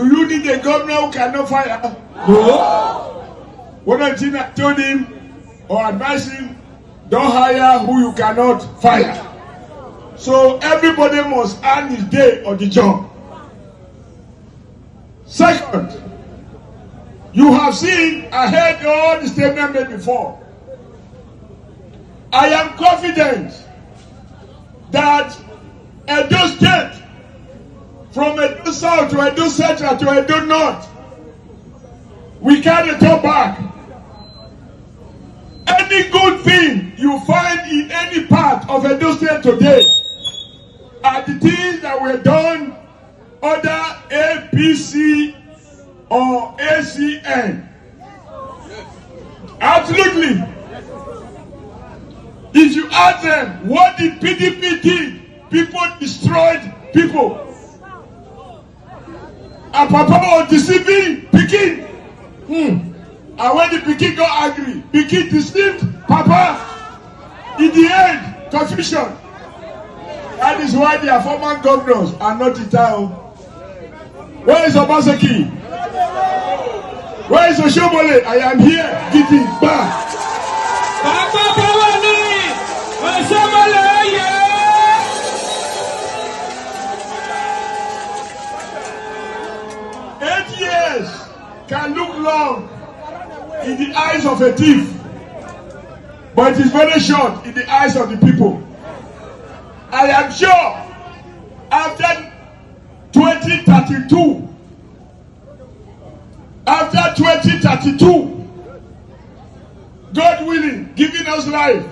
Do you need a governor who cannot fire? No. One of the things I told him or advised him, don't hire who you cannot fire. So everybody must earn his day on the job. Second, you have seen, I heard all the statements made before. I am confident that Edo State, from Edo South to Edo Central to Edo North, we can't return back. Any good thing you find in any part of Edo State today are the things that were done under APC or ACN. Absolutely. If you ask them, what did PDP did? People destroyed people. And Papa was deceiving Pikin. And when the Pikin got angry, Pikin deceived Papa. In the end, confusion. That is why their former governors are not in town. Where is Obaseki? Where is Oshiomhole? I am here, getting back. 8 years can look long in the eyes of a thief, but it is very short in the eyes of the people. I am sure after 2032, God willing, giving us life,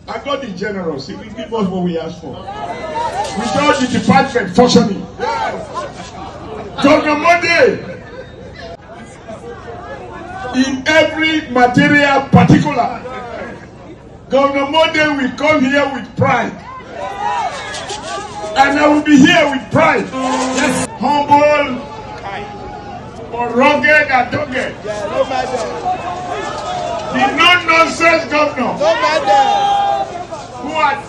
and God is generous. He will give us what we ask for. Without the department functioning. Governor Monday, in every material particular, Governor Monday will come here with pride. And I will be here with pride. Yes. Humble, or rugged and dogged. The no-nonsense governor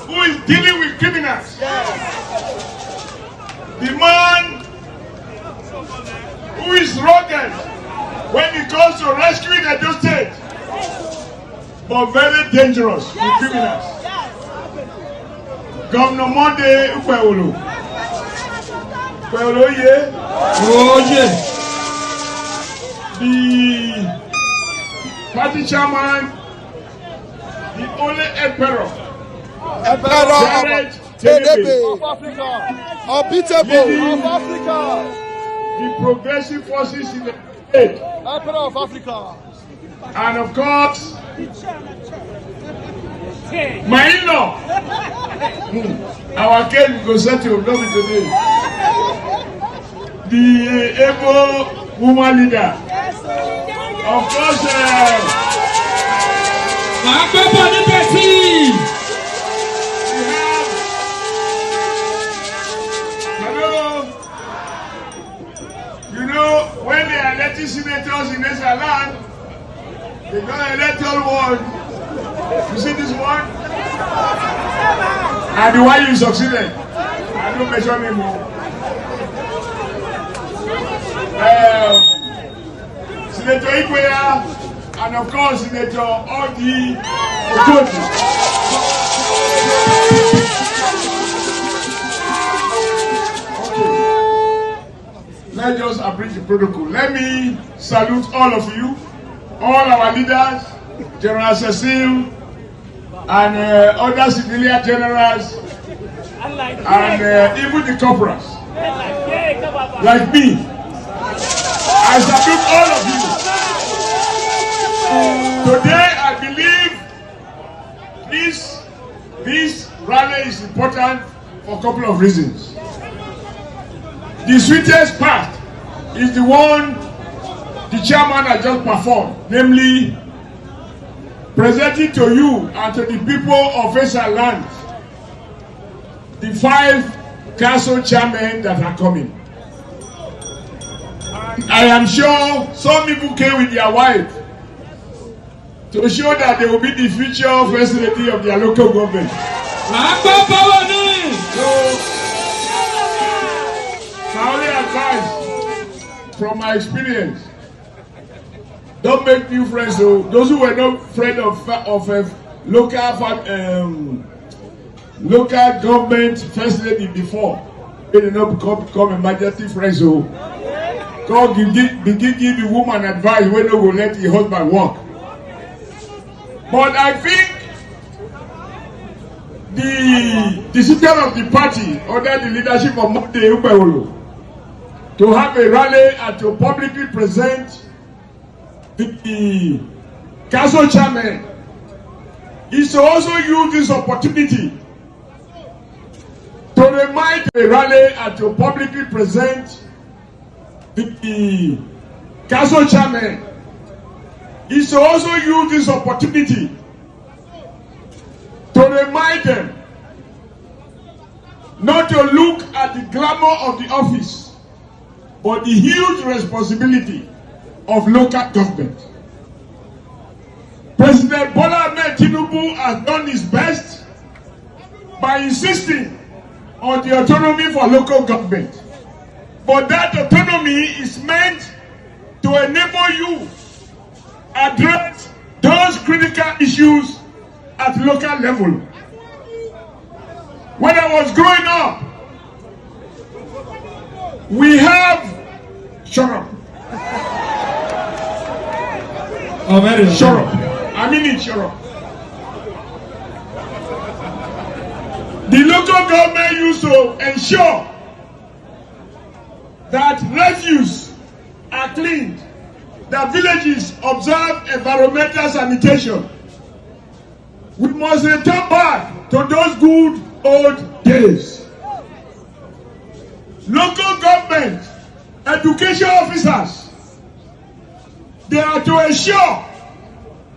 who is dealing with criminals. The man who is rugged when it comes to rescuing Edo State, but very dangerous with criminals. Governor Monday Okpebholo. Okpebholo, yeah? Oh, yeah. The party chairman, the only emperor of Africa, unbeatable of Africa, the progressive forces in the state, emperor of Africa, and of course, my in-law, our case will settle, not me today. The able woman leader, of course, you know, when they are electing senators in this land, they don't elect all one. You see this one? And the one you succeeded. I don't measure anymore. Senator Ikweya, and of course Senator Odi Okoji. Let's just abridge the protocol. Let me salute all of you, all our leaders, General Cecil, and other civilian generals, and even the corporals, like me. I salute all of you. Today, I believe this rally is important for a couple of reasons. The sweetest part is the one the chairman has just performed, namely presenting to you and to the people of Esa land the 5 council chairmen that are coming. I am sure some people came with their wife to show that they will be the future first lady of their local government. So, my only advice from my experience, don't make new friends. So those who were not friends of local government first lady before, they did not become emergency friends. So God begin give the woman advice when they will let the husband work. But I think the system of the party under the leadership of Okpebholo to have a rally and to publicly present the council chairman is to also use this opportunity to remind a rally and to publicly present the council chairman is to also use this opportunity to remind them not to look at the glamour of the office, but the huge responsibility of local government. President Bola Ahmed Tinubu has done his best by insisting on the autonomy for local government. But that autonomy is meant to enable you address those critical issues at local level. When I was growing up, we have shut up. Shut up. I mean it, shut up. The local government used to ensure that refuse are cleaned, that villages observe environmental sanitation. We must return back to those good old days. Local government, education officers, they are to ensure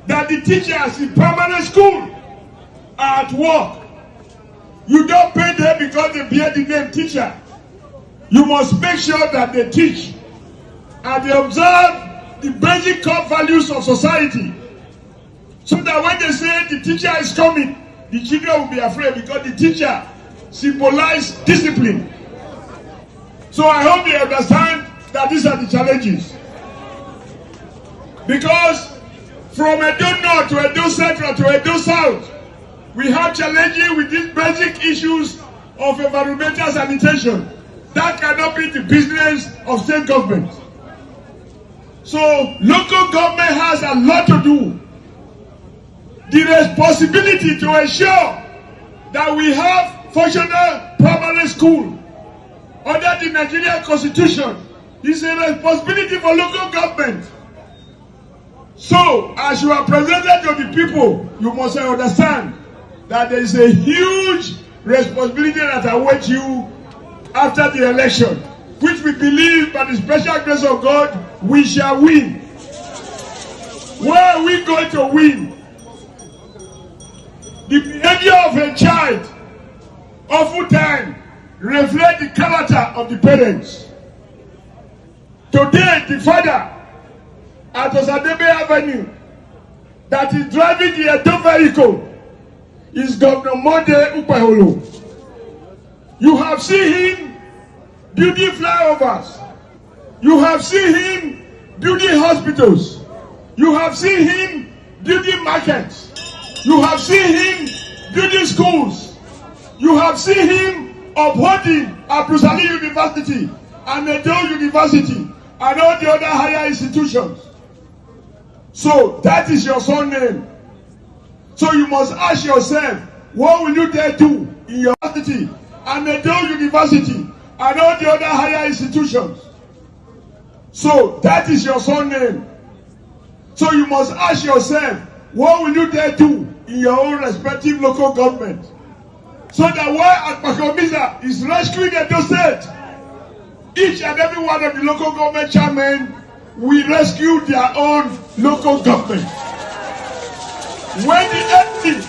that the teachers in primary school are at work. You don't pay them because they bear the name teacher. You must make sure that they teach and they observe the basic core values of society, so that when they say the teacher is coming, the children will be afraid, because the teacher symbolizes discipline. So I hope they understand that these are the challenges. Because from Edo North to Edo Central to Edo South, we have challenges with these basic issues of environmental sanitation. That cannot be the business of state government. So local government has a lot to do. The responsibility to ensure that we have functional primary school under the Nigerian Constitution is a responsibility for local government. So, as you are presented to the people, you must understand that there is a huge responsibility that awaits you after the election, which we believe by the special grace of God, we shall win. Where are we going to win? The behavior of a child oftentimes reflects the character of the parents. Today, the father at Osadebe Avenue that is driving the Edo vehicle is Governor Okpebholo. You have seen him building flyovers. You have seen him building hospitals. You have seen him building markets. You have seen him building schools. You have seen him upholding Abdusali University and Edo University and all the other higher institutions. So that is your son name. So you must ask yourself, what will you dare do in your university and Edo University and all the other higher institutions? So that is your son name. So you must ask yourself, what will you dare do in your own respective local government? So that while Okpebholo is rescuing Edo State, each and every one of the local government chairmen will rescue their own local government. When the enemy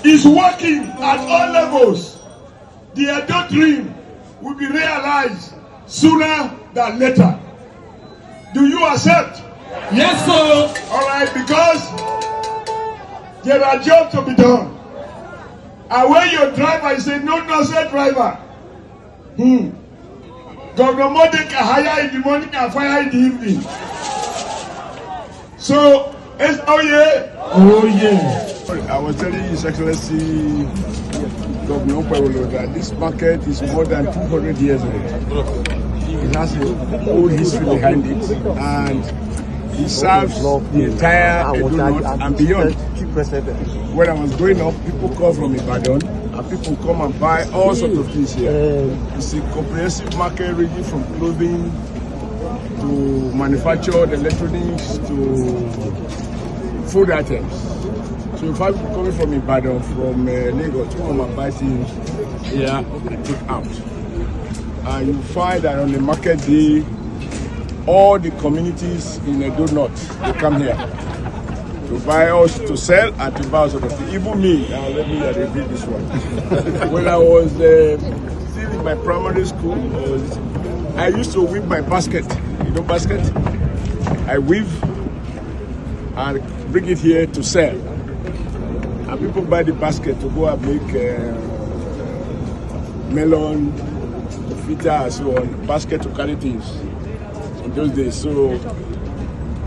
is working at all levels, the Edo dream will be realized sooner than later. Do you accept? Yes, sir. All right, because there are jobs to be done. And when your driver is a no-nonsense driver, Governor Monday can hire in the morning and fire in the evening. So, oh yeah. Oh yeah. I was telling His Excellency Governor Okpebholo that this market is more than 200 years old. It has a whole history behind it, and it serves the entire Edo North and beyond. When I was growing up, people come from Ibadan and people come and buy all sorts of things here. It's a comprehensive market ranging from clothing to manufactured electronics to food items. So if I'm coming from Ibadan, from Lagos, to come and buy things here and take out. And you find that on the market day, all the communities in Edo North, they come here to buy us, to sell and to buy us. Even me, let me repeat this one. When I was still in my primary school, I used to weave my basket. You know basket? I weave and bring it here to sell. And people buy the basket to go and make melon, fita and so on, basket to carry things in those days. So,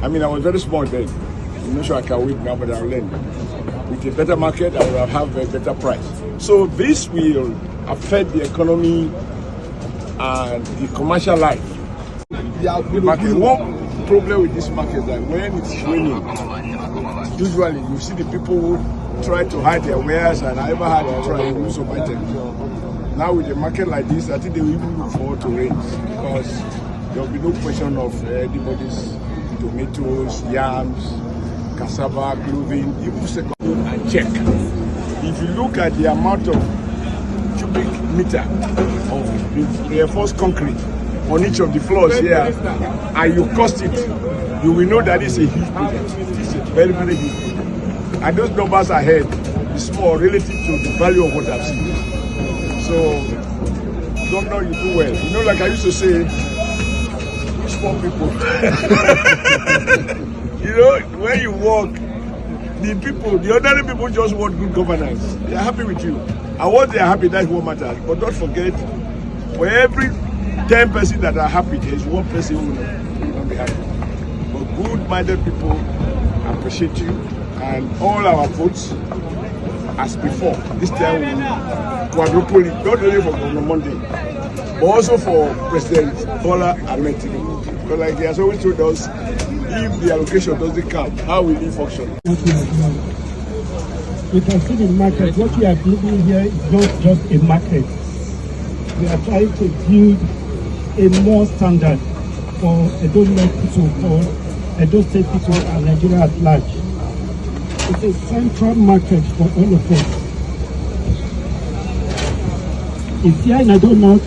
I mean, I was very small then. I'm not sure I can wait now, but I'll learn. With a better market, I will have a better price. So this will affect the economy and the commercial life. The market. One problem with this market is that when it's raining, usually you see the people who try to hide their wares, and I ever had to try to do some items. Now with a market like this, I think they will even look forward to rain because there will be no question of anybody's tomatoes, yams, cassava, clothing, even second and check. If you look at the amount of cubic meter of reinforced concrete on each of the floors here, and you cost it, you will know that it's a huge project. It's a very, very huge project. And those numbers ahead is small relative to the value of what I've seen. So, Governor, you do well. You know, like I used to say, which poor people. You know, when you walk, the ordinary people just want good governance. They are happy with you. And once they are happy, that's what matters. But don't forget, for every 10 persons that are happy, there is one person who will not be happy. But good-minded people appreciate you, and all our votes, as before, this time we quadruple it, not only for Governor Monday, but also for President Bola Ahmed Tinubu. Because like he has always told us, if the allocation doesn't come, how will he function? You can see the market. What we are building here is not just a market. We are trying to build a more standard for Edo North people, for Edo State people, and Nigeria at large. It's a central market for all of us. It's here in Edo North.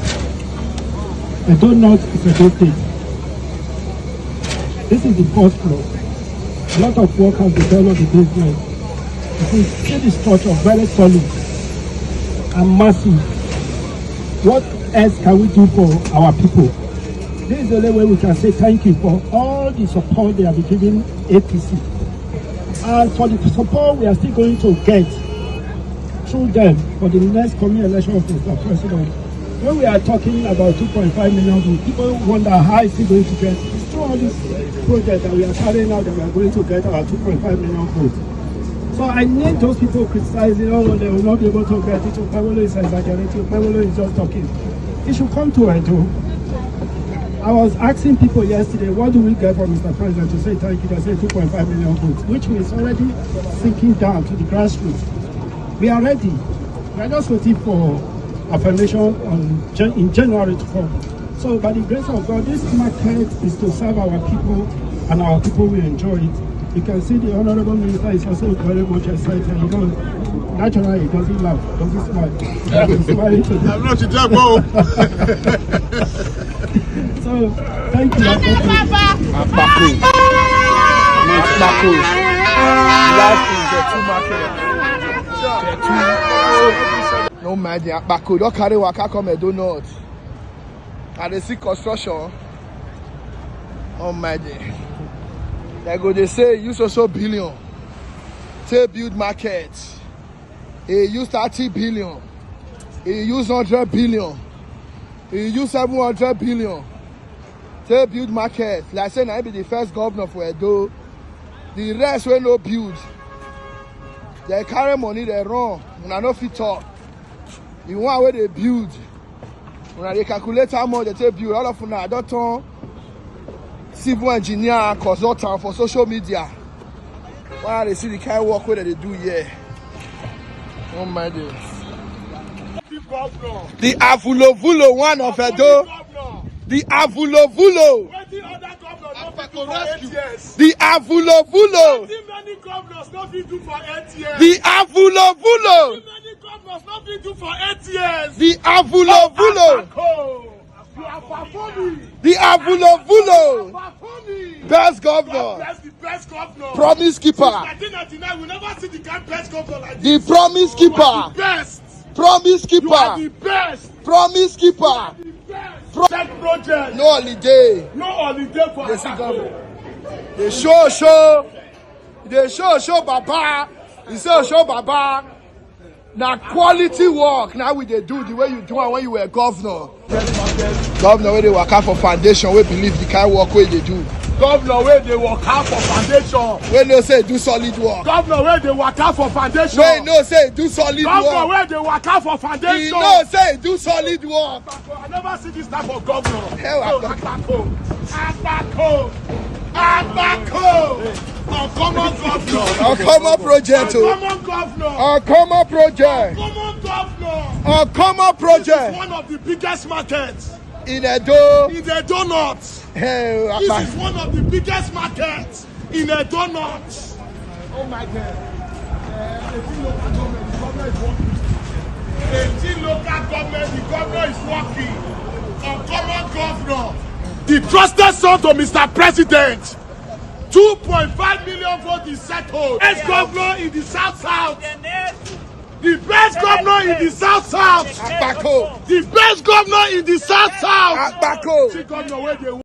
Edo North is Edo State. This is the first floor. A lot of work has been done on the basement. You can see the structure, very solid and massive. What else can we do for our people? This is the only way we can say thank you for all the support they have been giving APC. And for the support we are still going to get through them for the next coming election of Mr. President. When we are talking about 2.5 million, people wonder how is he going to get. It's through all this project that we are carrying out that we are going to get our 2.5 million votes. So I need those people criticizing, oh, they will not be able to get it. Okpebholo is exaggerating. Okpebholo is just talking. He should come to Edo. I was asking people yesterday, what do we get from Mr. President to say thank you? They say 2.5 million votes, which is already sinking down to the grassroots. We are ready. We are just waiting for affirmation in January to come. So by the grace of God, this market is to serve our people, and our people will enjoy it. You can see the Honorable Minister is also very much excited. You know, naturally, he doesn't laugh, doesn't smile. He's smiling today. I'm not to talk about. So, thank you. No mind the Akpako, don't carry waka come Edo North. And they see construction. Oh my day. They go, they say use also billion. Say build markets. He use 30 billion. He use 100 billion. He use 700 billion to build market. Like say na be the first governor for Edo. The rest wey no build. They carry money, they run. Una no fit talk. The one where they build. When they calculate how much they take build, all of una don't turn civil engineer consultant for social media. Why they see the kind of work where they do here? Oh my days. The Avulovulo one of Edo. The Avulovulo. The Avulovulo. Many governors not fit do for 8 years. The Avulovulo. Many governors not fit do for 8 years. The Avulovulo. You are performing. The Avulovulo. Best governor. That's the best governor. Promise keeper. 1999, we never see the kind of best governor like The this. promise You are keeper. the best. Promise You are the keeper. best. Promise keeper. The best. Check project. No holiday. No holiday for They see government. They show. They show Baba. They show Baba. Now quality work. Now we they do the way you do it when you were governor. Governor where they work out for foundation. We believe the kind of work where they do. Governor where they work out for foundation. We no say do solid work. Governor where they work out for foundation. We no say do solid Governor work. where they work out for He foundation. no say do solid work. I never see this type of governor. Hell, Abako. Uncommon governor. Uncommon project. Uncommon governor. Uncommon project. Uncommon governor. Uncommon This is project. one of the biggest markets In Edo. in the donuts. Hell, This is one of the biggest markets in the donuts. Oh my God. 18 local government, the governor is working. 18 local government, the governor is working. Uncommon governor. The trusted son to Mr. President. 2.5 million votes is settled. Best governor in the South. The best governor in the South. Abako. The best governor in the South. Abako. See governor where they